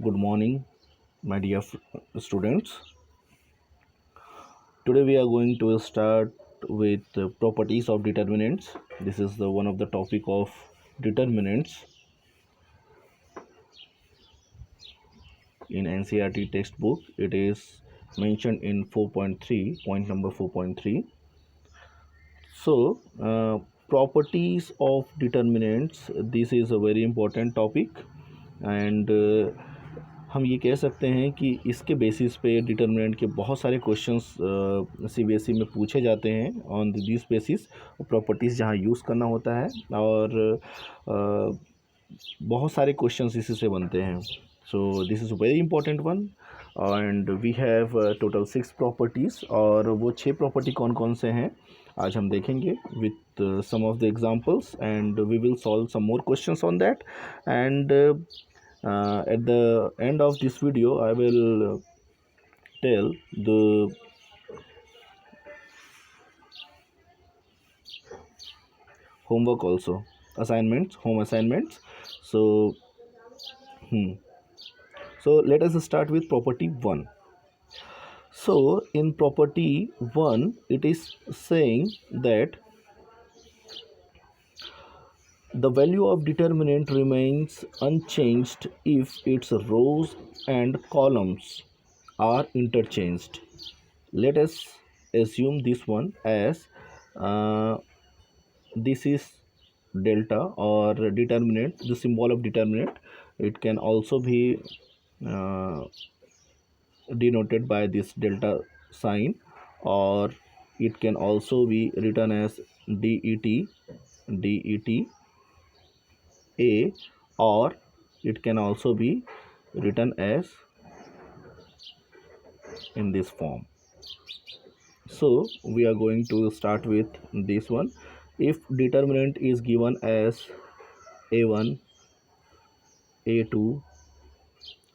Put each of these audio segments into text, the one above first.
Good morning, my dear students. Today we are going to start with properties of determinants. This is the one of the topic of determinants in NCERT textbook. It is mentioned in 4.3, point number 4.3. So, properties of determinants. This is a very important topic, and हम ये कह सकते हैं कि इसके basis पे determinant के बहुत सारे क्वेश्चंस सीबीएसई में पूछे जाते हैं ऑन दिस बेसिस प्रॉपर्टीज़ जहाँ यूज़ करना होता है और बहुत सारे क्वेश्चंस इसी से बनते हैं. So this is very important one and we have total 6 properties और वो 6 प्रॉपर्टी कौन कौन से हैं आज हम देखेंगे with some of the examples and we will solve some more questions on that and at the end of this video I will tell the homework also, home assignments. So let us start with property 1. So in property 1 it is saying that the value of determinant remains unchanged if its rows and columns are interchanged. Let us assume this one as this is delta or determinant, the symbol of determinant. It can also be denoted by this delta sign, or it can also be written as det a, or it can also be written as in this form. So we are going to start with this one. If determinant is given as a1 a2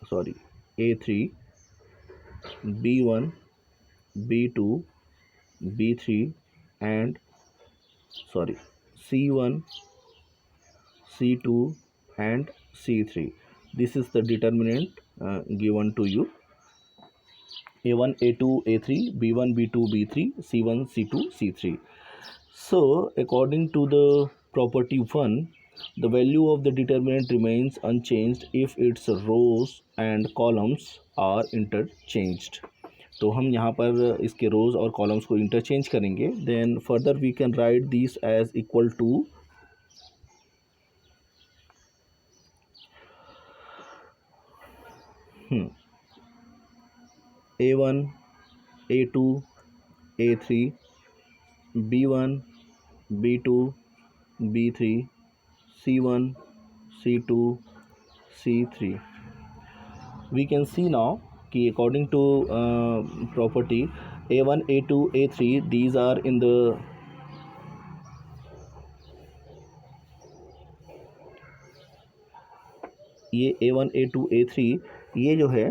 sorry a3 b1 b2 b3 and c1 c2 and c3, this is the determinant given to you: a1 a2 a3 b1 b2 b3 c1 c2 c3. So according to the property 1, the value of the determinant remains unchanged if its rows and columns are interchanged. तो हम यहाँ पर इसके रोज़ और columns को interchange करेंगे. Then further we can write this as equal to a1 a2 a3 b1 b2 b3 c1 c2 c3. We can see now कि according to property a1 a2 a3, these are in the ये a1 a2 a3 ये जो है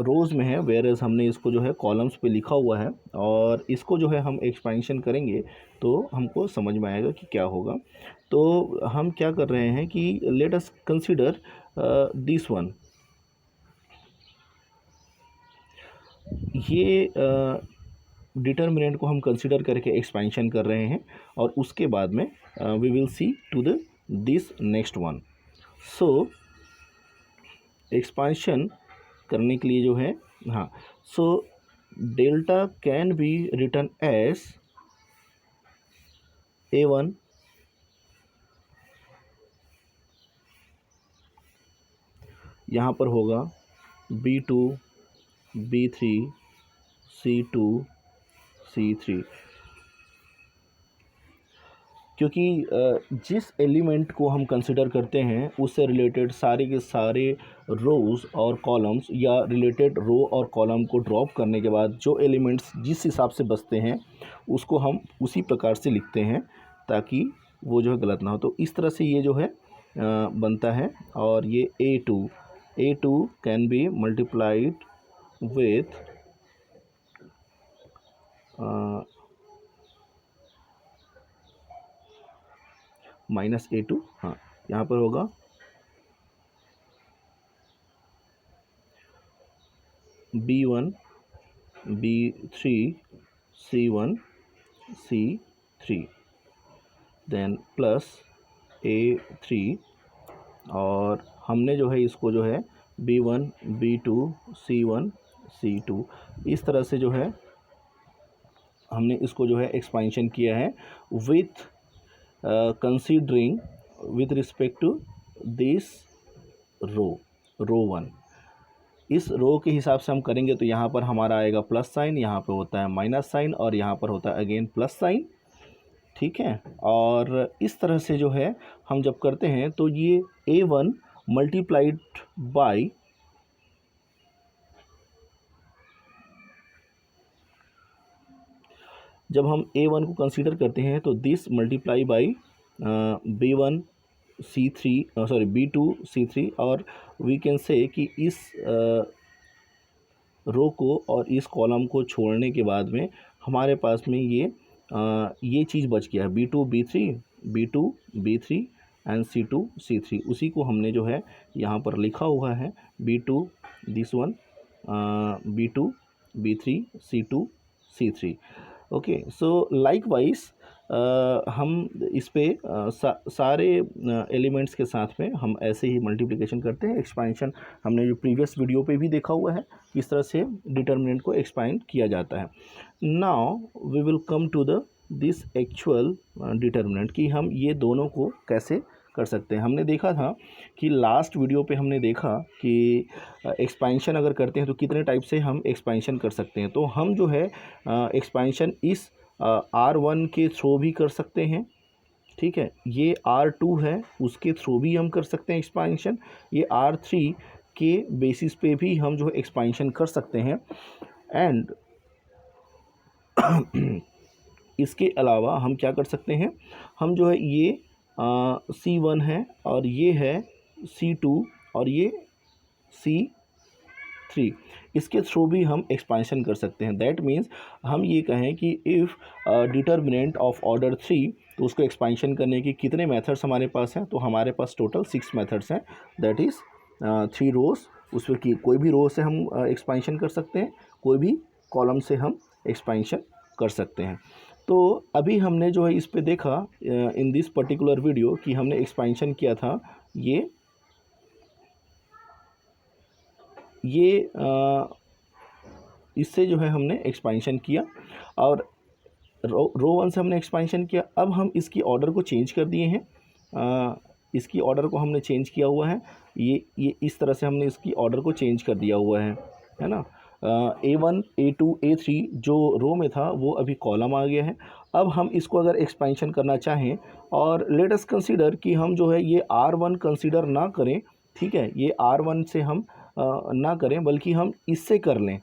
रोज़ में है, where as हमने इसको जो है कॉलम्स पे लिखा हुआ है और इसको जो है हम एक्सपेंशन करेंगे तो हमको समझ में आएगा कि क्या होगा. तो हम क्या कर रहे हैं कि let us consider this one. ये डिटर्मिनेंट को हम कंसिडर करके एक्सपेंशन कर रहे हैं और उसके बाद में we will see to the this next one. So expansion करने के लिए जो है so delta can be written as a1 यहाँ पर होगा b2 b3 c2 c3, क्योंकि जिस एलिमेंट को हम कंसिडर करते हैं उससे रिलेटेड सारे के सारे रोज़ और कॉलम्स या रिलेटेड रो और कॉलम को ड्रॉप करने के बाद जो एलिमेंट्स जिस हिसाब से बचते हैं उसको हम उसी प्रकार से लिखते हैं ताकि वो जो है गलत ना हो. तो इस तरह से ये जो है बनता है. और ये a2 can be multiplied with -a2. यहाँ पर होगा B1 B3 C1 C3 then plus A3 और हमने जो है इसको जो है B1 B2 C1 C2 इस तरह से जो है हमने इसको जो है एक्सपेंशन किया है with considering with respect to this row 1। इस रो के हिसाब से हम करेंगे तो यहाँ पर हमारा आएगा प्लस साइन, यहाँ पे होता है माइनस साइन और यहाँ पर होता है अगेन प्लस साइन, ठीक है। और इस तरह से जो है हम जब करते हैं तो ये A1 मल्टीप्लाइड बाई जब हम A1 को कंसीडर करते हैं तो this multiply by B1 C3 sorry B2 C3 और वी कैन से कि इस रो को और इस कॉलम को छोड़ने के बाद में हमारे पास में ये चीज़ बच गया है B2 B3 and C2 C3। उसी को हमने जो है यहाँ पर लिखा हुआ है B2 this one B2 B3 C2 C3। Okay, so likewise हम इस पे सारे एलिमेंट्स के साथ में हम ऐसे ही मल्टीप्लिकेशन करते हैं। एक्सपेंशन हमने जो प्रीवियस वीडियो पे भी देखा हुआ है किस तरह से डिटर्मिनेंट को एक्सपांड किया जाता है। Now we will come to the this actual determinant कि हम ये दोनों को कैसे कर सकते हैं। हमने देखा था कि लास्ट वीडियो पे हमने देखा कि एक्सपेंशन अगर करते हैं तो कितने टाइप से हम एक्सपेंशन कर सकते हैं। तो हम जो है एक्सपेंशन इस R1 के थ्रू भी कर सकते हैं, ठीक है। ये R2 है उसके थ्रू भी हम कर सकते हैं एक्सपेंशन। ये R3 के बेसिस पे भी हम जो है एक्सपेंशन कर सकते हैं। एंड इसके अलावा हम क्या कर सकते हैं, हम जो है ये C1 है और ये है C2 और ये C3, इसके थ्रू भी हम एक्सपेंशन कर सकते हैं। दैट मीन्स हम ये कहें कि इफ़ डिटर्मिनेंट ऑफ ऑर्डर 3 तो उसको एक्सपेंशन करने के कितने मेथड्स हमारे पास हैं, तो हमारे पास टोटल 6 मेथड्स हैं। दैट इज़ 3 रोज़, उसमें कि कोई भी रो से हम एक्सपेंशन कर सकते हैं, कोई भी कॉलम से हम एक्सपेंशन कर सकते हैं। तो अभी हमने जो है इस पे देखा इन दिस पर्टिकुलर वीडियो कि हमने एक्सपेंशन किया था ये इससे जो है हमने एक्सपेंशन किया और रो 1 से हमने एक्सपेंशन किया। अब हम इसकी ऑर्डर को चेंज कर दिए हैं, इसकी ऑर्डर को हमने चेंज किया हुआ है। ये इस तरह से हमने इसकी ऑर्डर को चेंज कर दिया हुआ है ना। A1 A2 A3 जो रो में था वो अभी कॉलम आ गया है। अब हम इसको अगर एक्सपेंशन करना चाहें और लेट अस कंसीडर कि हम जो है ये R1 कंसीडर ना करें, ठीक है, ये R1 से हम ना करें बल्कि हम इससे कर लें,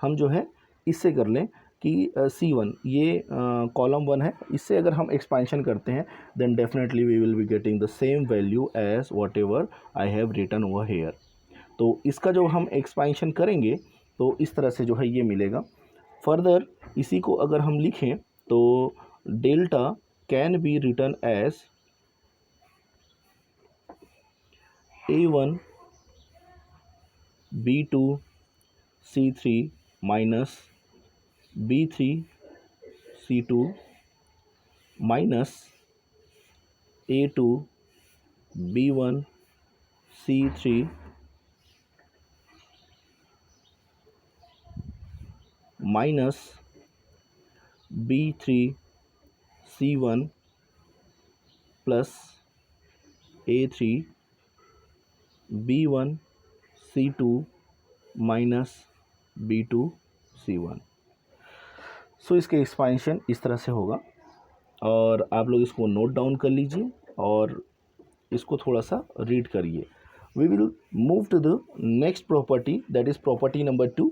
हम जो है इससे कर लें कि C1 ये कॉलम 1 है, इससे अगर हम एक्सपेंशन करते हैं then definitely we will be getting the same value as whatever I have written over here. तो इसका जो हम एक्सपेंशन करेंगे तो इस तरह से जो है ये मिलेगा। फर्दर इसी को अगर हम लिखें तो delta can be written as A1 B2 C3 minus B3 C2 minus A2 B1 C3 minus B3 C1 plus A3 B1 C2 minus B2 C1। So इसके एक्सपेंशन इस तरह से होगा और आप लोग इसको नोट डाउन कर लीजिए और इसको थोड़ा सा रीड करिए। We will move to the next property, that is property number 2,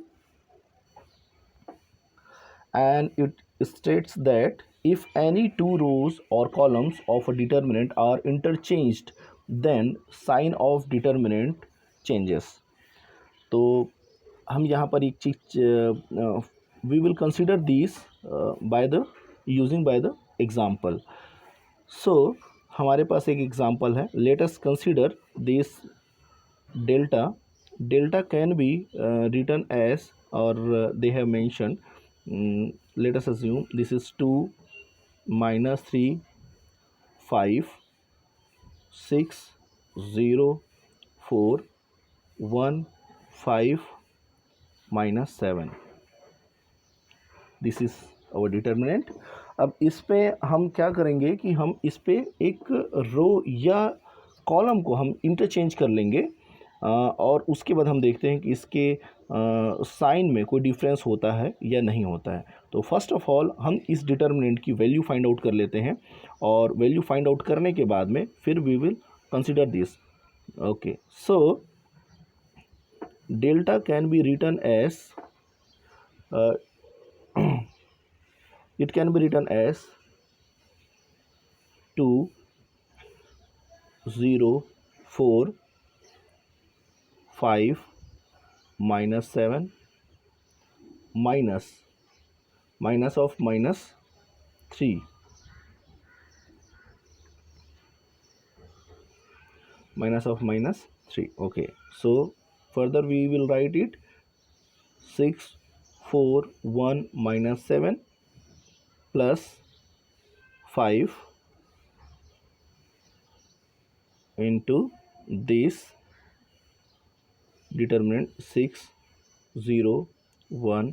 and it states that if any two rows or columns of a determinant are interchanged then sign of determinant changes। तो हम यहाँ पर एक चीज we will consider these by the using by the example। so हमारे पास एक example है, let us consider this delta delta can be written as, or they have mentioned, let us assume this is 2 minus 3 5 6 0 4 1 5 minus 7, this is our determinant. अब इस पे हम क्या करेंगे कि हम इस पे एक रो या कॉलम को हम इंटरचेंज कर लेंगे, और उसके बाद हम देखते हैं कि इसके साइन में कोई डिफरेंस होता है या नहीं होता है। तो फर्स्ट ऑफ ऑल हम इस डिटर्मिनेंट की वैल्यू फाइंड आउट कर लेते हैं, और वैल्यू फाइंड आउट करने के बाद में फिर we will consider this. Okay, so delta can be written as, it can be written as 2 0 4 5 minus 7 minus of minus 3 of minus 3. Okay, so further we will write it 6 4 1 minus 7 plus 5 into this determinant 6 0 1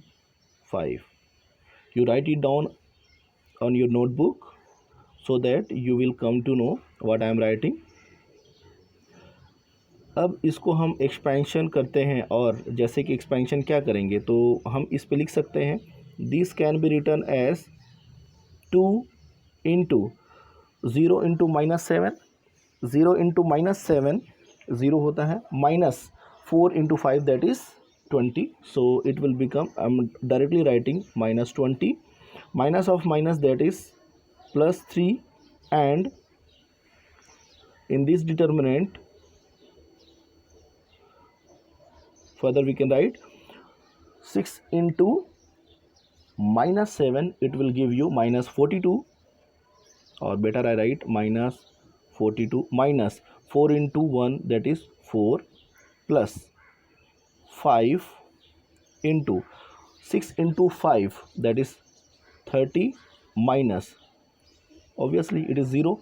5. You write it down on your notebook so that you will come to know what I am writing. अब इसको हम expansion करते हैं, और जैसे कि expansion क्या करेंगे तो हम इस पे लिख सकते हैं, this can be written as 2 into 0 into minus 7, 0 into minus 7 zero होता है, minus 4 into 5 that is 20, so it will become, I am directly writing minus 20, minus of minus that is plus 3, and in this determinant further we can write 6 into minus 7, it will give you minus 42, or better I write minus 42 minus 4 into 1 that is 4 plus 5 into 6 into 5 that is 30 minus, obviously it is 0,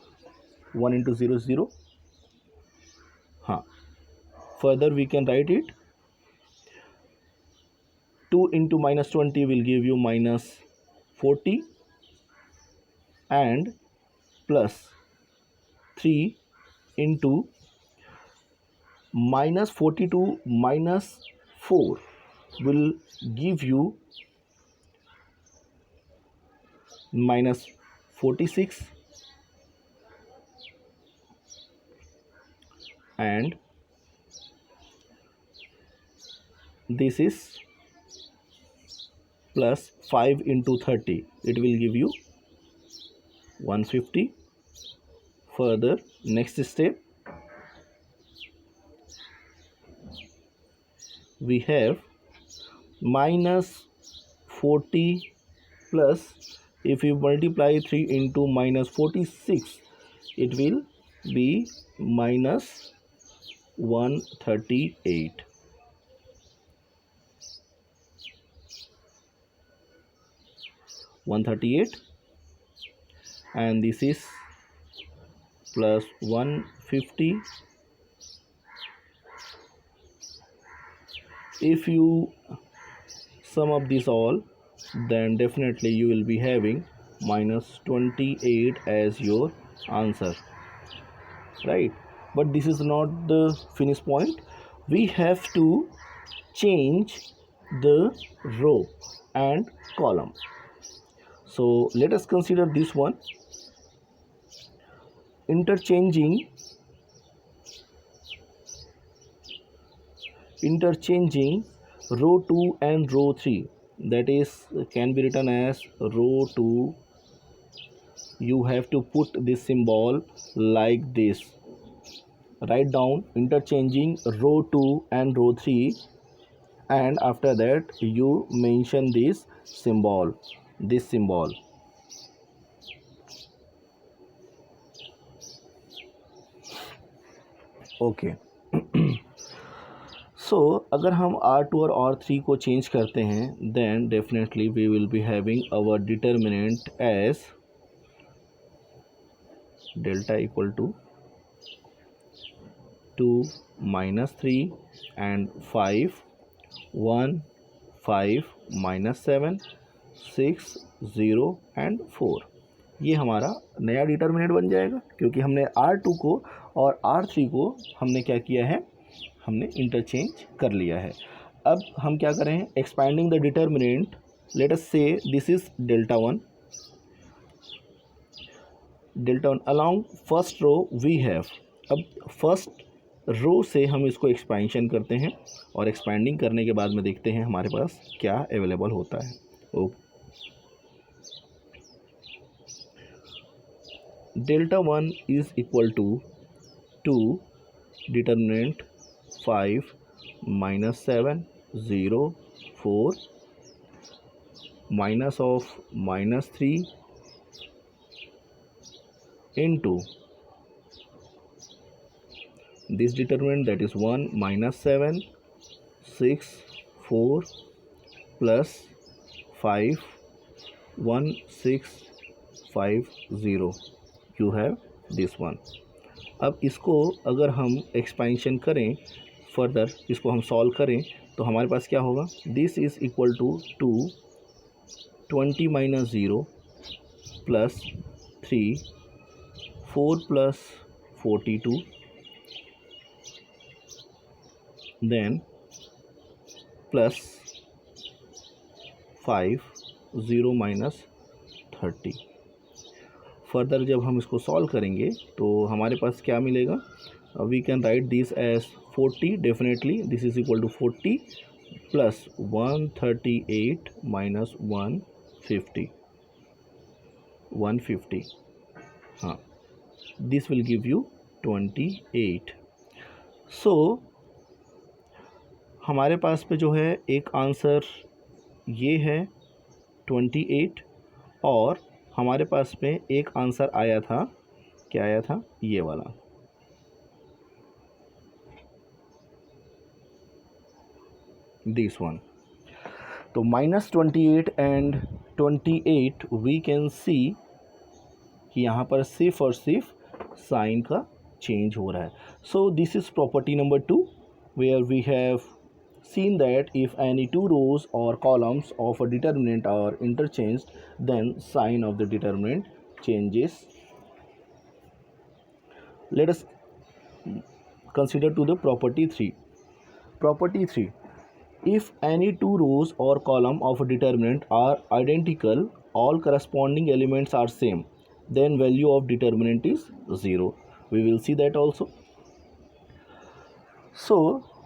1 into 0 is 0. Further we can write it 2 into minus 20 will give you minus 40, and plus 3 into minus 42 minus 4 will give you minus 46, and this is plus 5 into 30, it will give you 150. Further, next step we have minus 40 plus, if you multiply 3 into minus 46, it will be minus 138. And this is plus 150. If you sum up this all, then definitely you will be having minus 28 as your answer, right? But this is not the finish point. We have to change the row and column. So let us consider this one, interchanging row 2 and row 3, that is can be written as row 2. You have to put this symbol like this, write down interchanging row 2 and row 3, and after that you mention this symbol, okay. So अगर हम R2 और R3 को change करते हैं then definitely we will be having our determinant as delta equal to 2 minus 3 and 5 1 5 minus 7 6 0 and 4। ये हमारा नया determinant बन जाएगा क्योंकि हमने R2 को और R3 को हमने क्या किया है, हमने इंटरचेंज कर लिया है। अब हम क्या करें, expanding the determinant, let us say this is delta one along first row we have. अब फर्स्ट रो से हम इसको एक्सपेंशन करते हैं और एक्सपैंडिंग करने के बाद में देखते हैं हमारे पास क्या अवेलेबल होता है। Okay, delta one is equal to 2 determinant 5 minus 7 0 4 minus of minus 3 into this determinant, that is 1 minus 7 6 4 plus 5 1 6 5 0, you have this one। अब इसको अगर हम एक्सपेंशन करें फर्दर, इसको हम सॉल्व करें तो हमारे पास क्या होगा, this is equal to 2 20 minus 0 plus 3 4 plus 42 then plus 5 0 minus 30। Further जब हम इसको सॉल्व करेंगे तो हमारे पास क्या मिलेगा, we can write this as 40, definitely this is equal to 40 plus 138 minus 150, हाँ, this will give you 28। So हमारे पास पे जो है एक आंसर ये है 28 और हमारे पास में एक आंसर आया था, क्या आया था, ये वाला। This one. तो -28 एंड 28 वी कैन सी कि यहाँ पर सिर्फ और सिर्फ साइन का चेंज हो रहा है। So this is property number 2 where we have seen that if any two rows or columns of a determinant are interchanged, then sign of the determinant changes. Let us consider to the property 3. Property 3, if any two rows or column of a determinant are identical, all corresponding elements are same, then value of determinant is 0. We will see that also. So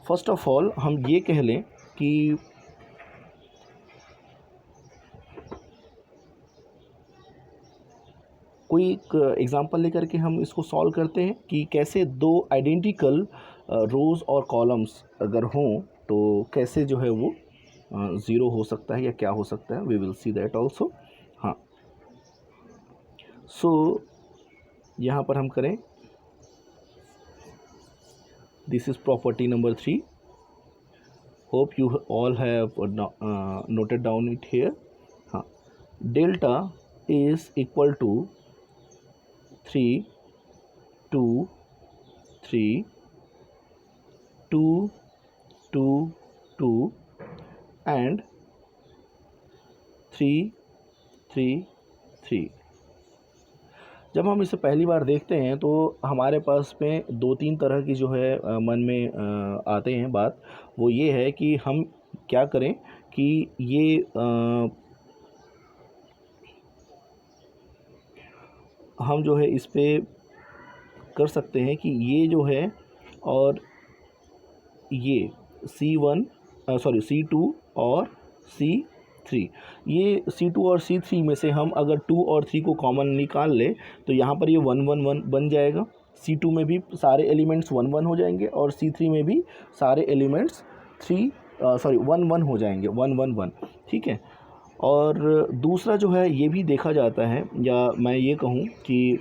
first of all हम ये कह लें कि कोई एक example लेकर के हम इसको सॉल्व करते हैं कि कैसे दो आइडेंटिकल रोज़ और कॉलम्स अगर हों तो कैसे जो है वो ज़ीरो हो सकता है या क्या हो सकता है। We will see that also. हाँ, सो यहाँ पर हम करें, this is property number 3. Hope you all have noted down it here. Delta is equal to 3 2 3 2 2 2 and 3 3 3। जब हम इसे पहली बार देखते हैं तो हमारे पास में 2-3 तरह की जो है मन में आते हैं बात, वो ये है कि हम क्या करें कि ये हम जो है इस पे कर सकते हैं कि ये जो है और ये C2 और C3, ये C2 और C3 में से हम अगर 2 और 3 को कॉमन निकाल ले तो यहाँ पर ये 1 1 1 बन जाएगा। C2 में भी सारे एलिमेंट्स 1 1 हो जाएंगे और C3 में भी सारे एलिमेंट्स 1 1 हो जाएंगे, 1 1 1, ठीक है। और दूसरा जो है ये भी देखा जाता है, या मैं ये कहूँ कि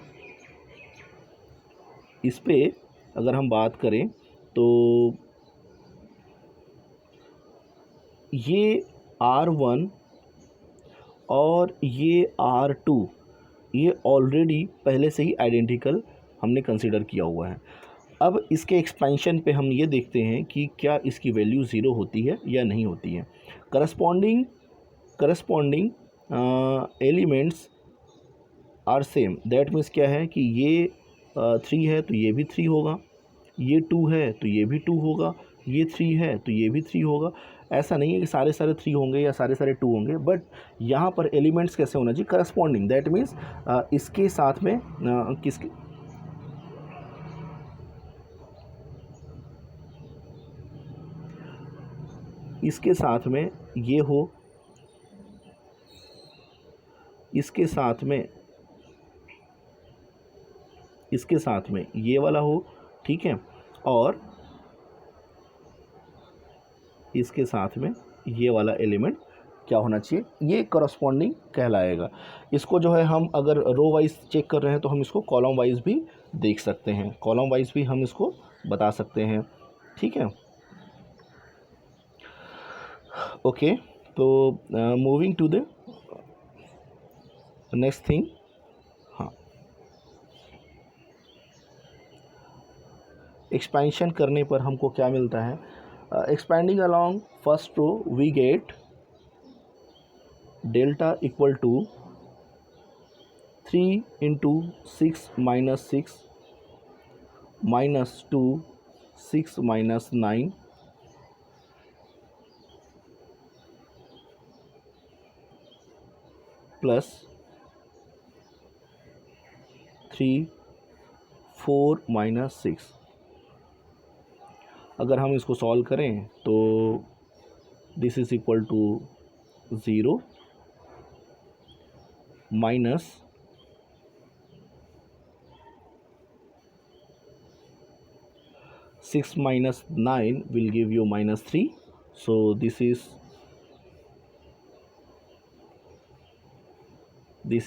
इस पे अगर हम बात करें तो ये R1 और ये R2 ये ऑलरेडी पहले से ही आइडेंटिकल हमने कंसिडर किया हुआ है। अब इसके एक्सपेंशन पे हम ये देखते हैं कि क्या इसकी वैल्यू ज़ीरो होती है या नहीं होती है। Corresponding elements are same, that means क्या है कि ये 3 है तो ये भी 3 होगा, ये 2 है तो ये भी 2 होगा, ये 3 है तो ये भी 3 होगा। ऐसा नहीं है कि सारे 3 होंगे या सारे 2 होंगे, बट यहाँ पर एलिमेंट्स कैसे होना चाहिए, करस्पॉन्डिंग, दैट मीन्स इसके साथ में किसके इसके साथ में ये हो, इसके साथ में ये वाला हो, ठीक है, और इसके साथ में ये वाला एलिमेंट क्या होना चाहिए, ये करस्पॉन्डिंग कहलाएगा। इसको जो है हम अगर रो वाइज चेक कर रहे हैं तो हम इसको कॉलम वाइज भी देख सकते हैं, कॉलम वाइज भी हम इसको बता सकते हैं, ठीक है। ओके, तो moving to the next thing. हाँ, एक्सपेंशन करने पर हमको क्या मिलता है, expanding along first row we get delta equal to 3 into 6 minus 6 minus 2 6 minus 9 plus 3 4 minus 6। अगर हम इसको सॉल्व करें तो this is equal to 0 minus 6 minus 9 will give you minus 3. So this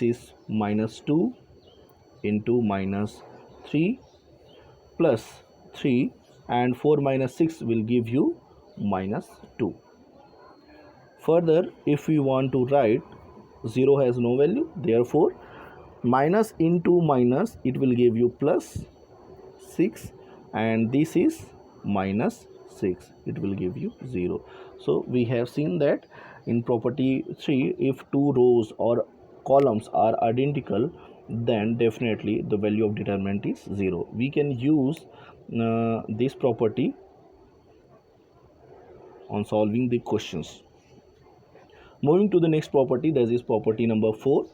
is minus 2 into minus 3 plus 3, and 4 minus 6 will give you minus 2. Further, if we want to write 0 has no value, therefore minus into minus it will give you plus 6, and this is minus 6, it will give you 0. So we have seen that in property 3, if two rows or columns are identical, then definitely the value of determinant is 0. We can use this property on solving the questions. Moving to the next property, that is property number 4.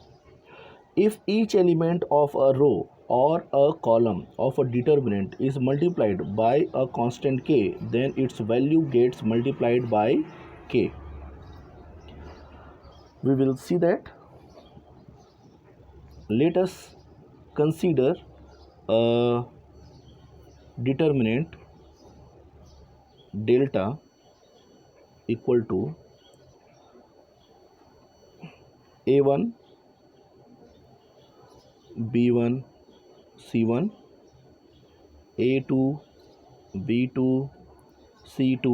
If each element of a row or a column of a determinant is multiplied by a constant k, then its value gets multiplied by k. We will see that. Let us consider a determinant delta equal to a1 b1 c1 a2 b2 c2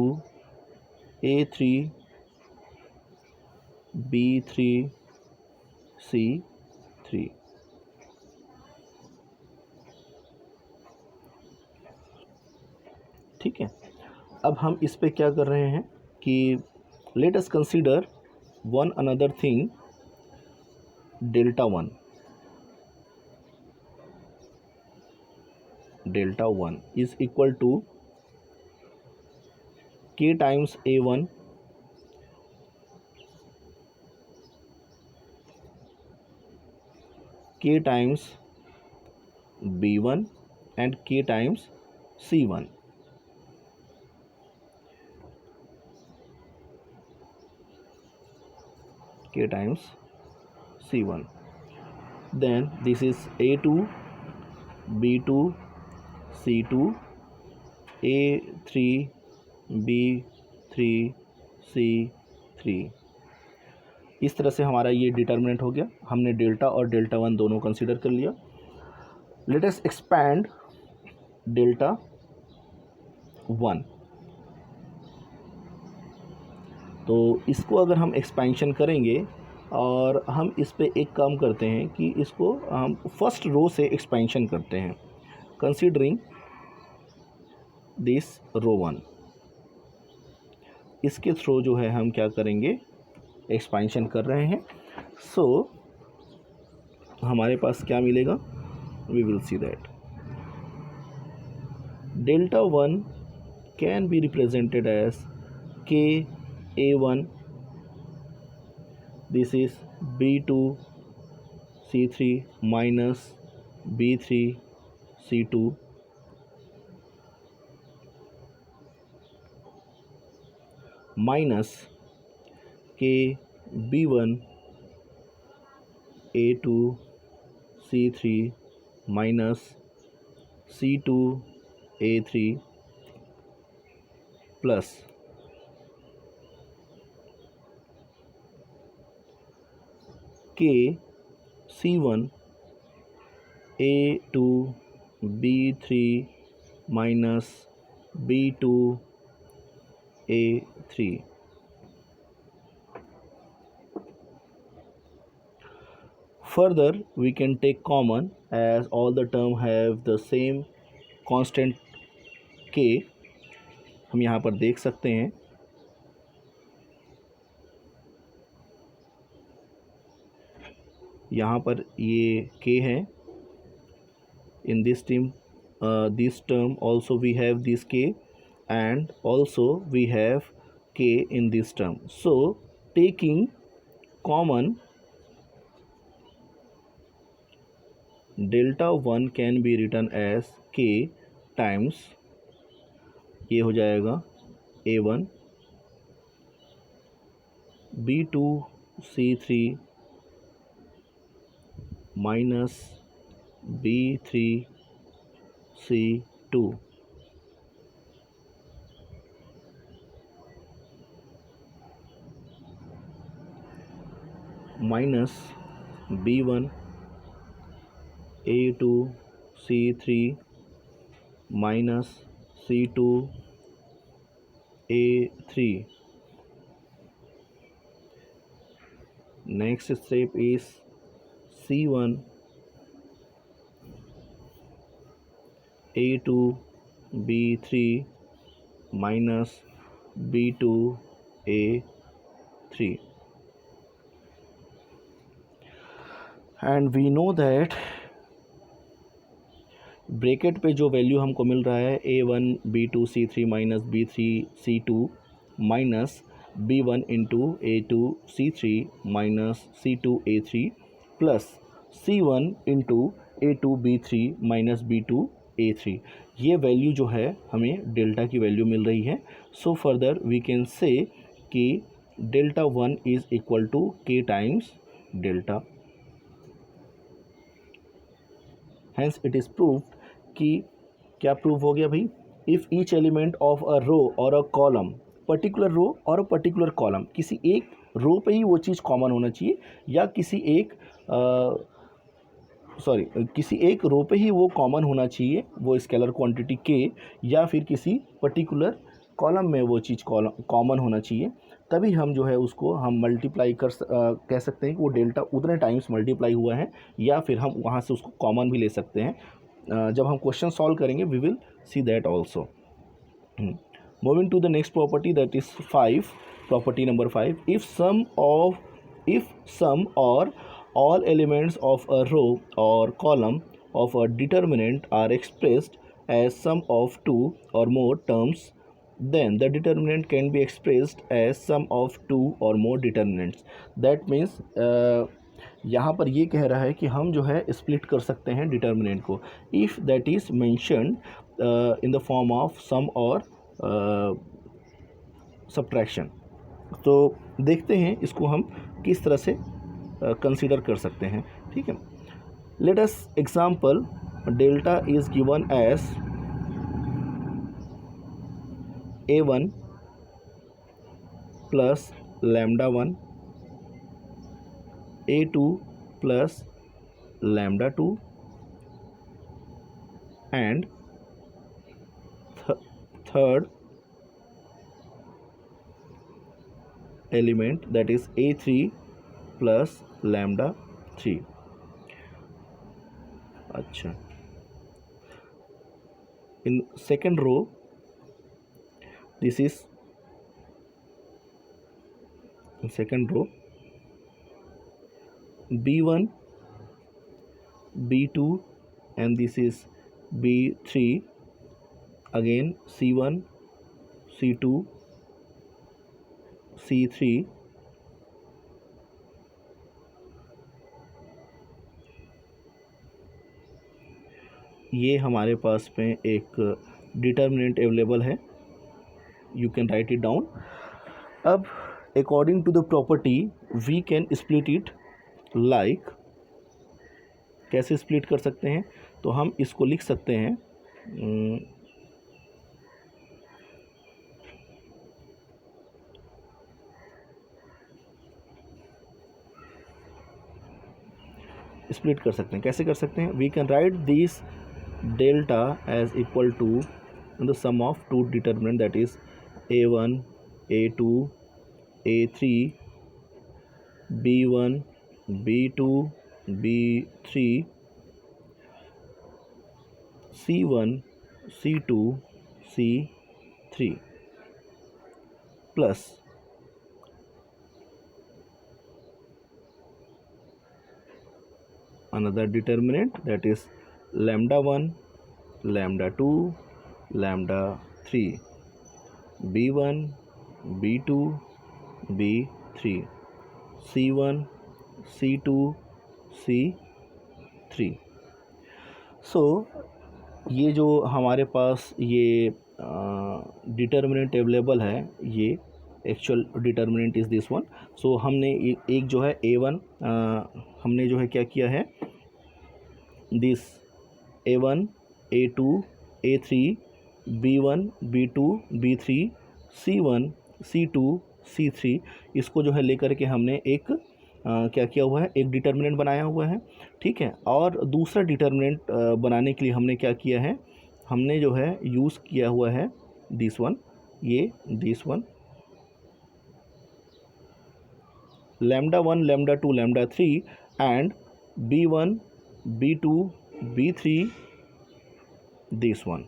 a3 b3 c3। ठीक है, अब हम इस पे क्या कर रहे हैं कि let us consider one another thing, delta 1 is equal to k times a1 k times b1 and k times c1. K times c1. Then this is a2 b2 c2 a3 b3 c3। इस तरह से हमारा ये determinant हो गया। हमने delta और delta 1 दोनों कंसीडर कर लिया। Let us expand delta 1। तो इसको अगर हम एक्सपेंशन करेंगे और हम इस पे एक काम करते हैं कि इसको हम फर्स्ट रो से एक्सपेंशन करते हैं, कंसीडरिंग दिस रो 1, इसके थ्रू जो है हम क्या करेंगे, एक्सपेंशन कर रहे हैं। सो हमारे पास क्या मिलेगा, we will see that delta 1 can be represented as K A1, this is B2 C3 minus B3 C2 minus K B1 A2 C3 minus C2 A3 plus K C1 A2 B3 minus B2 A3. Further, we can take common as all the term have the same constant K. हम यहाँ पर देख सकते हैं यहाँ पर ये K है, in this term also we have this K and also we have K in this term. So taking common, delta 1 can be written as K times, ये हो जाएगा A1 B2 C3 minus B3 C2 minus B1 A2 C3 minus C2 A3. Next step is C1 A2 B3 minus B2 A3, and we know that bracket पे जो value हमको मिल रहा है A1 B2 C3 minus B3 C2 minus B1 into A2 C3 minus C2 A3 plus C1 into A2 B3 minus B2 A3, ये value जो है हमें delta की वैल्यू मिल रही है. So further we can say कि delta 1 is equal to K times delta. Hence it is proved कि क्या प्रूव हो गया भाई, if each element of a row और अ कॉलम, पर्टिकुलर रो और अ पर्टिकुलर कॉलम, किसी एक रो पे ही वो चीज़ कॉमन होना चाहिए या किसी एक रो पे ही वो कॉमन होना चाहिए, वो स्केलर क्वांटिटी के, या फिर किसी पर्टिकुलर कॉलम में वो चीज़ कॉमन होना चाहिए, तभी हम जो है उसको हम मल्टीप्लाई कह सकते हैं कि वो डेल्टा उतने टाइम्स मल्टीप्लाई हुआ है, या फिर हम वहाँ से उसको कॉमन भी ले सकते हैं. जब हम क्वेश्चन सॉल्व करेंगे we will see that also. Moving to the next property, that is 5, property number 5. If some or all elements of a row or column of a determinant are expressed as sum of two or more terms, then the determinant can be expressed as sum of two or more determinants. That means यहाँ पर ये कह रहा है कि हम जो है स्प्लिट कर सकते हैं डिटर्मिनेंट को if that is mentioned in the form of sum और सब्ट्रैक्शन. तो देखते हैं इसको हम किस तरह से कंसीडर कर सकते हैं. ठीक है, let us example, delta is given as A1 plus lambda 1, A2 plus lambda 2 and third element, that is A3 plus lambda 3. अच्छा, in second row this is in second row B1, B2 and this is B3, again C1, C2, C3, ये हमारे पास में एक determinant available है. You can write it down. अब according to the property we can split it like. कैसे split कर सकते हैं? तो हम इसको लिख सकते हैं स्प्लिट कर सकते हैं. कैसे कर सकते हैं? We can write this delta as equal to the sum of two determinant, that is A1, A2, A3, B1, B2, B3, C1, C2, C3 plus another determinant, that is lambda 1, lambda 2, lambda 3, B1, B2, B3, C1, C2, C3. So ये जो हमारे पास ये determinant available है, ये actual determinant is this one. So हमने एक जो है A1 हमने जो है क्या किया है, this A1, A2, A3, B1, B2, B3, C1, C2, C3, इसको जो है लेकर के हमने एक क्या किया हुआ है, एक डिटर्मिनेंट बनाया हुआ है. ठीक है. और दूसरा डिटर्मिनेंट बनाने के लिए हमने क्या किया है, हमने जो है यूज़ किया हुआ है दिस वन, ये this one, lambda 1, lambda 2, lambda 3 and B1, B2, B3 this one.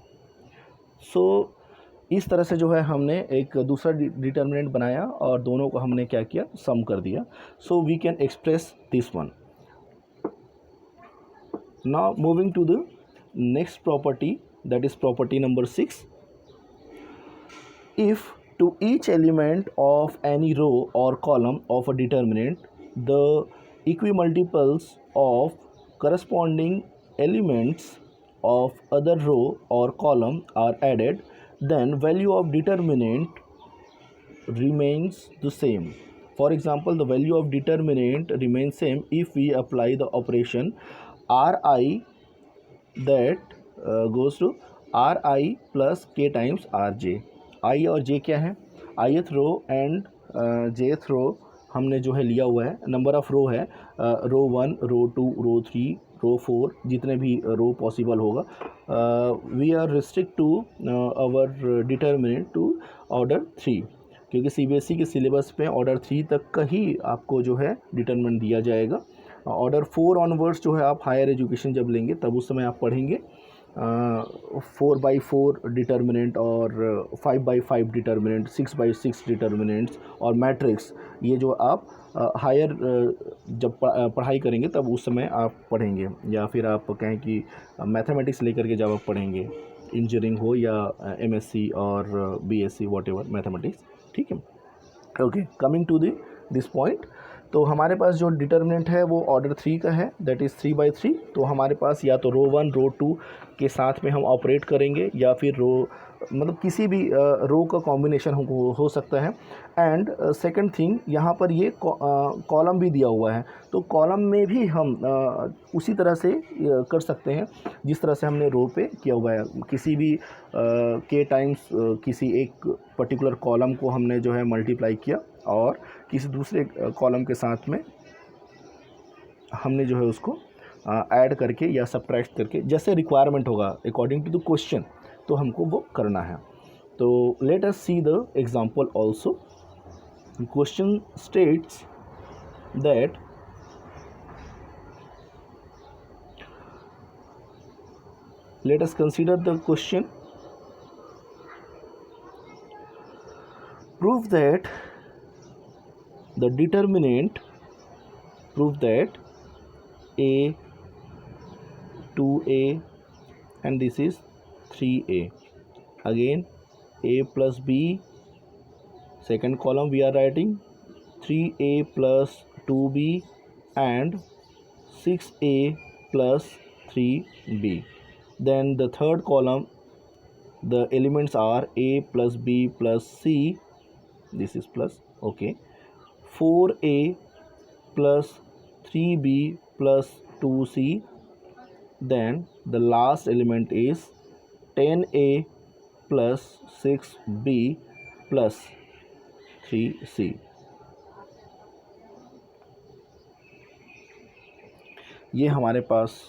सो इस तरह से जो है हमने एक दूसरा डिटर्मिनेंट बनाया और दोनों को हमने क्या किया, सम कर दिया. So we can express this one. Now moving to the next property, that is property number 6. If to each element of any row or column of a determinant, the equimultiples of corresponding elements of other row or column are added, then value of determinant remains the same. For example, the value of determinant remains same if we apply the operation Ri, that goes to Ri plus k times Rj. आई और जे क्या है, ith row and jth रो हमने जो है लिया हुआ है. Number of रो है रो 1, रो 2, रो 3, रो 4, जितने भी रो पॉसिबल होगा. We are restrict to our determinant to order 3, क्योंकि CBSE के सिलेबस पे ऑर्डर 3 तक का ही आपको जो है डिटर्मिनेंट दिया जाएगा. ऑर्डर 4 ऑनवर्ड्स जो है आप हायर एजुकेशन जब लेंगे तब उस समय आप पढ़ेंगे 4x4 डिटर्मिनेंट और 5x5 डिटर्मिनेंट, 6x6 डिटर्मिनेंट्स और मैट्रिक्स. ये जो आप हायर जब पढ़ाई करेंगे तब उस समय आप पढ़ेंगे, या फिर आप कहें कि मैथमेटिक्स लेकर के जब आप पढ़ेंगे, इंजीनियरिंग हो या MSc और BSc वॉटेवर मैथमेटिक्स. ठीक है. Okay, coming to this point. तो हमारे पास जो डिटर्मिनेंट है वो ऑर्डर 3 का है, दैट इज़ 3x3. तो हमारे पास या तो रो 1, रो 2 के साथ में हम ऑपरेट करेंगे, या फिर रो मतलब किसी भी रो का कॉम्बिनेशन हो सकता है. एंड सेकंड थिंग, यहाँ पर ये कॉलम भी दिया हुआ है, तो कॉलम में भी हम उसी तरह से कर सकते हैं जिस तरह से हमने रो पे किया हुआ है. किसी भी के टाइम्स किसी एक पर्टिकुलर कॉलम को हमने जो है मल्टीप्लाई किया और किसी दूसरे कॉलम के साथ में हमने जो है उसको ऐड करके या सब्ट्रैक्ट करके, जैसे रिक्वायरमेंट होगा अकॉर्डिंग टू द क्वेश्चन, तो हमको वो करना है. तो let us see the example also. question states that let us consider the question. Prove that the determinant, prove that a 2a and this is 3a. Again a plus b, second column we are writing 3a plus 2b and 6a plus 3b. Then the third column, the elements are a plus b plus c, this is plus, okay, 4a plus 3b plus 2c. Then the last element is 10a plus 6b plus 3c. ये हमारे पास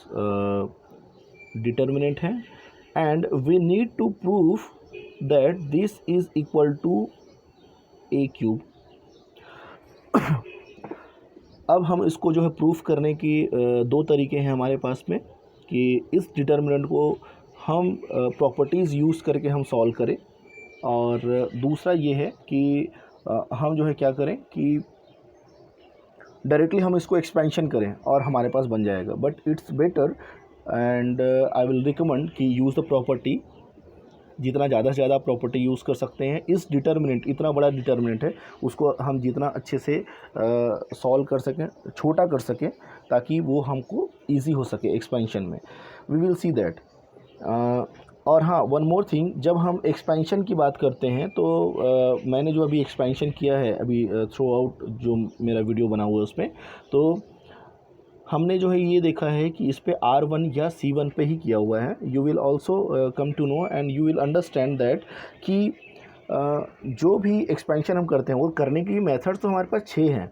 determinant है and we need to prove that this is equal to a cube. अब हम इसको जो है proof करने की दो तरीके हैं हमारे पास में कि इस डिटर्मिनेंट को हम प्रॉपर्टीज़ यूज़ करके हम सॉल्व करें, और दूसरा ये है कि हम जो है क्या करें कि डायरेक्टली हम इसको एक्सपेंशन करें और हमारे पास बन जाएगा. But it's better and I will recommend कि यूज़ द प्रॉपर्टी. जितना ज़्यादा से ज़्यादा प्रॉपर्टी यूज़ कर सकते हैं. इस डिटर्मिनेंट, इतना बड़ा डिटर्मिनेंट है, उसको हम जितना अच्छे से सॉल्व कर सकें, छोटा कर सकें, ताकि वो हमको इजी हो सके एक्सपेंशन में. We will see that. और हाँ, वन मोर थिंग, जब हम एक्सपेंशन की बात करते हैं तो मैंने जो अभी एक्सपेंशन किया है अभी थ्रू आउट जो मेरा वीडियो बना हुआ है उसमें, तो हमने जो है ये देखा है कि इस पे R1 या C1 पे ही किया हुआ है. You will also come to know and you will understand that कि जो भी एक्सपेंशन हम करते हैं वो करने की मेथड्स तो हमारे पास 6 हैं,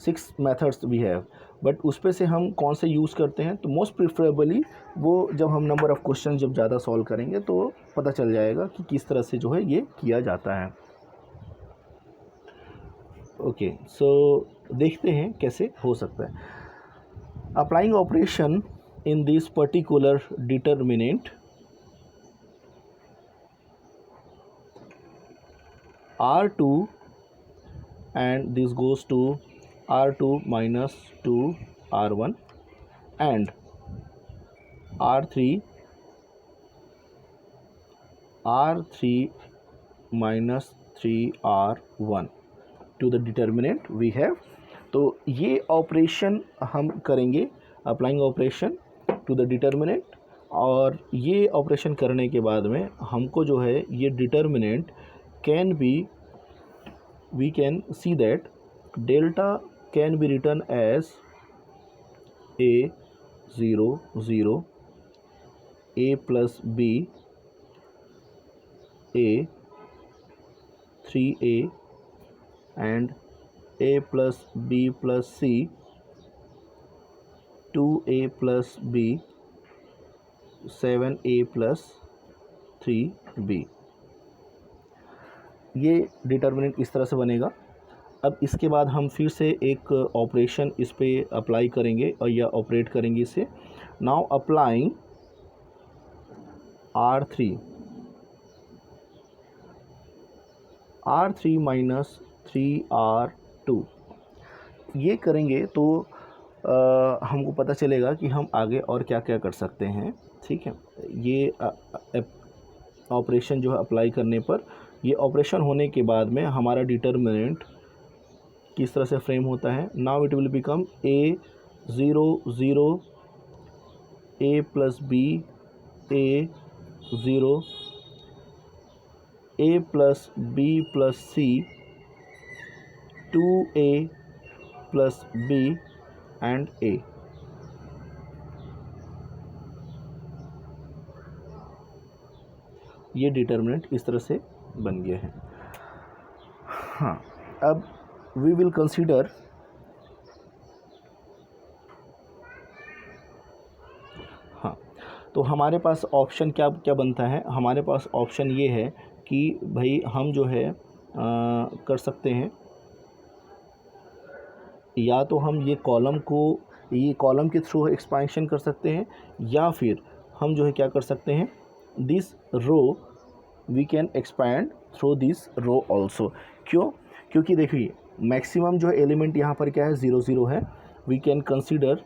6 मेथड्स वी हैव. बट उस पे से हम कौन से यूज़ करते हैं, तो मोस्ट प्रिफरेबली वो जब हम नंबर ऑफ़ क्वेश्चन जब ज़्यादा सॉल्व करेंगे तो पता चल जाएगा कि किस तरह से जो है ये किया जाता है. ओके, सो देखते हैं कैसे हो सकता है. Applying operation in this particular determinant, R2 and this goes to R2 minus 2 R1 and R3 minus 3 R1 to the determinant we have. तो ये ऑपरेशन हम करेंगे, applying operation to the determinant, और ये ऑपरेशन करने के बाद में हमको जो है ये determinant can be, we can see that delta can be written as a 0 0 a plus b a 3a and a plus b plus c 2a plus b 7a plus 3b. ये determinant इस तरह से बनेगा. अब इसके बाद हम फिर से एक ऑपरेशन इस पे अप्लाई करेंगे और या ऑपरेट करेंगे इसे. Now applying R3 minus 3R2 ये करेंगे तो हमको पता चलेगा कि हम आगे और क्या क्या कर सकते हैं. ठीक है, ये ऑपरेशन जो है अप्लाई करने पर, ये ऑपरेशन होने के बाद में हमारा डिटर्मिनेंट किस तरह से फ्रेम होता है. Now it will become a 0 0 a plus b a 0 a plus b plus c 2a plus b and a. ये डिटर्मिनेंट इस तरह से बन गया है. हाँ, अब वी विल कंसीडर हाँ, तो हमारे पास ऑप्शन क्या क्या बनता है. हमारे पास ऑप्शन ये है कि भाई हम जो है कर सकते हैं या तो हम ये कॉलम के थ्रू एक्सपेंशन कर सकते हैं, या फिर हम जो है क्या कर सकते हैं, this row we can expand through this row also. क्यों? क्योंकि देखिए मैक्सिमम जो है एलिमेंट यहाँ पर क्या है, 0 0 है। We can consider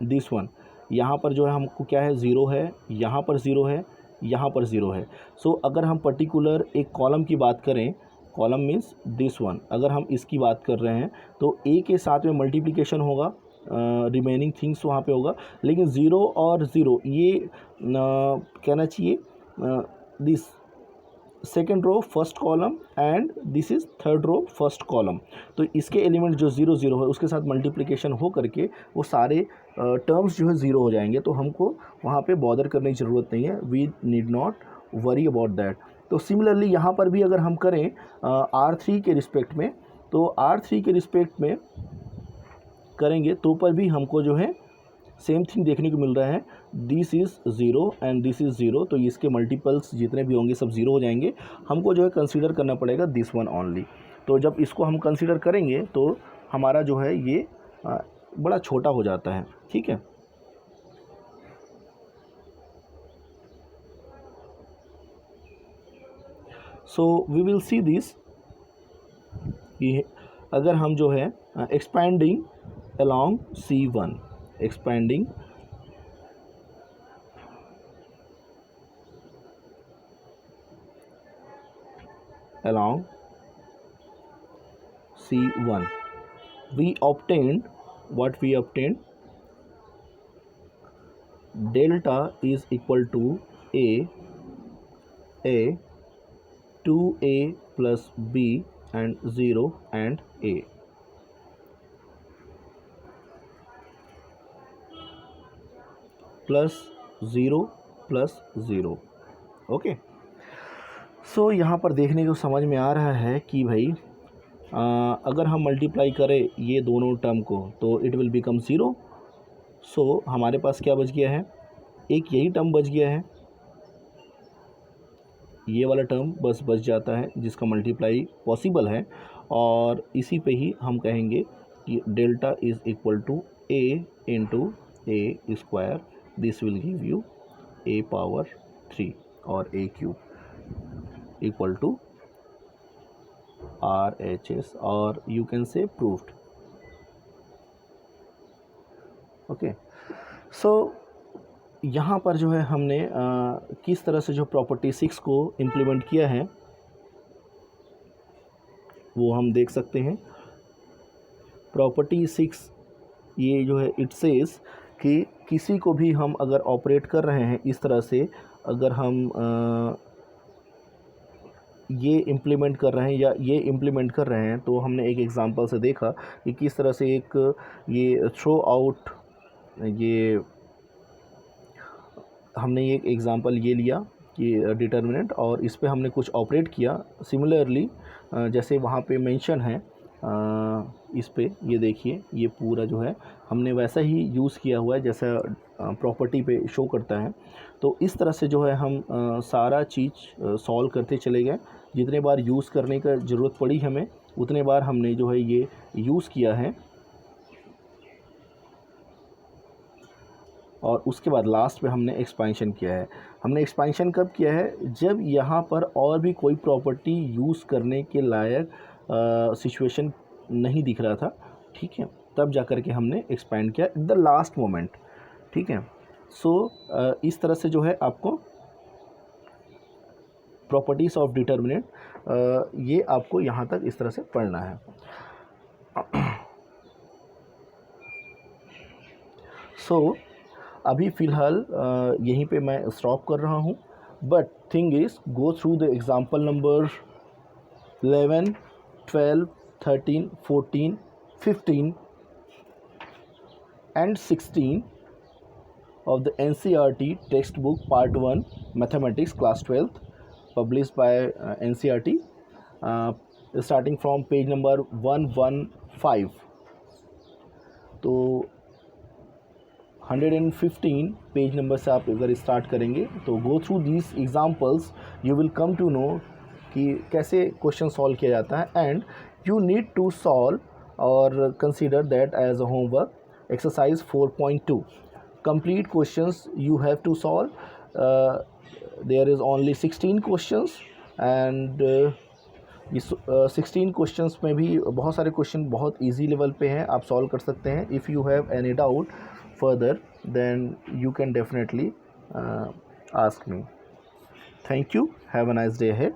this one, यहाँ पर जो है हमको क्या है, 0 है, यहाँ पर 0 है, यहाँ पर 0 है। सो अगर हम पर्टिकुलर एक कॉलम की बात करें, कॉलम मीन्स दिस वन, अगर हम इसकी बात कर रहे हैं तो ए के साथ में मल्टीप्लिकेशन होगा, रिमेनिंग थिंग्स वहाँ पे होगा, लेकिन 0 और 0 ये कहना चाहिए this second row first column and this is third row first column. तो इसके एलिमेंट जो 0 0 है उसके साथ मल्टीप्लिकेशन हो करके वो सारे टर्म्स जो है 0 हो जाएंगे, तो हमको वहाँ पे बॉदर करने की ज़रूरत नहीं है, we need not worry about that. तो सिमिलरली यहाँ पर भी अगर हम करें R3 के रिस्पेक्ट में, तो R3 के रिस्पेक्ट में करेंगे तो पर भी हमको जो है सेम थिंग देखने को मिल रहा है, this is 0 and this is 0, तो इसके मल्टीपल्स जितने भी होंगे सब 0 हो जाएंगे। हमको जो है कंसीडर करना पड़ेगा दिस वन ओनली। तो जब इसको हम कंसीडर करेंगे तो हमारा जो है ये बड़ा छोटा हो जाता है, ठीक है। So we will see this, ये अगर हम जो है expanding along C1, expanding along C1, we obtained what we obtained, delta is equal to a 2a plus b and 0 and a, plus 0 plus 0। Okay, so यहाँ पर देखने को समझ में आ रहा है कि भाई अगर हम मल्टीप्लाई करें ये दोनों टर्म को तो इट विल बिकम 0। सो हमारे पास क्या बच गया है, एक यही टर्म बच गया है, ये वाला टर्म बस बच जाता है जिसका मल्टीप्लाई पॉसिबल है, और इसी पे ही हम कहेंगे कि delta is equal to a into a square, this will give you a power 3 और a cube equal to RHS, और you can say proved। Okay, so यहाँ पर जो है हमने किस तरह से जो प्रॉपर्टी 6 को इम्प्लीमेंट किया है वो हम देख सकते हैं। प्रॉपर्टी 6 ये जो है इट सेज कि किसी को भी हम अगर ऑपरेट कर रहे हैं इस तरह से, अगर हम ये इम्प्लीमेंट कर रहे हैं या ये इम्प्लीमेंट कर रहे हैं, तो हमने एक एग्ज़ाम्पल से देखा कि किस तरह से एक ये थ्रो आउट, ये हमने एक एग्ज़ाम्पल ये लिया कि डिटर्मिनेंट, और इस पे हमने कुछ ऑपरेट किया। सिमिलरली जैसे वहाँ पे मेंशन है इस पे, ये देखिए ये पूरा जो है हमने वैसा ही यूज़ किया हुआ है जैसा प्रॉपर्टी पे शो करता है। तो इस तरह से जो है हम सारा चीज़ सॉल्व करते चले गए। जितने बार यूज़ करने का ज़रूरत पड़ी हमें उतने बार हमने जो है ये यूज़ किया है, और उसके बाद लास्ट में हमने एक्सपेंशन किया है। हमने एक्सपेंशन कब किया है, जब यहाँ पर और भी कोई प्रॉपर्टी यूज़ करने के लायक सिचुएशन नहीं दिख रहा था, ठीक है, तब जा कर के हमने एक्सपेंड किया एट द लास्ट मोमेंट, ठीक है। सो इस तरह से जो है आपको प्रॉपर्टीज़ ऑफ डिटर्मिनेंट ये आपको यहाँ तक इस तरह से पढ़ना है। सो अभी फ़िलहाल यहीं पे मैं स्टॉप कर रहा हूँ, but thing is go through the example number 11, 12, 13, 14, 15 and 16 of the NCERT textbook part 1 mathematics class 12th published by NCERT starting from page number 115 तो 115 पेज नंबर से आप अगर स्टार्ट करेंगे तो go through these examples, you will come to know कि कैसे question solve किया जाता है, and you need to solve or consider that as a homework. Exercise 4.2, complete questions you have to solve. There is only 16 questions and इस 16 questions में भी बहुत सारे क्वेश्चन बहुत इजी लेवल पे हैं, आप सॉल्व कर सकते हैं. If you have any doubt further then you can definitely ask me. Thank you. Have a nice day ahead.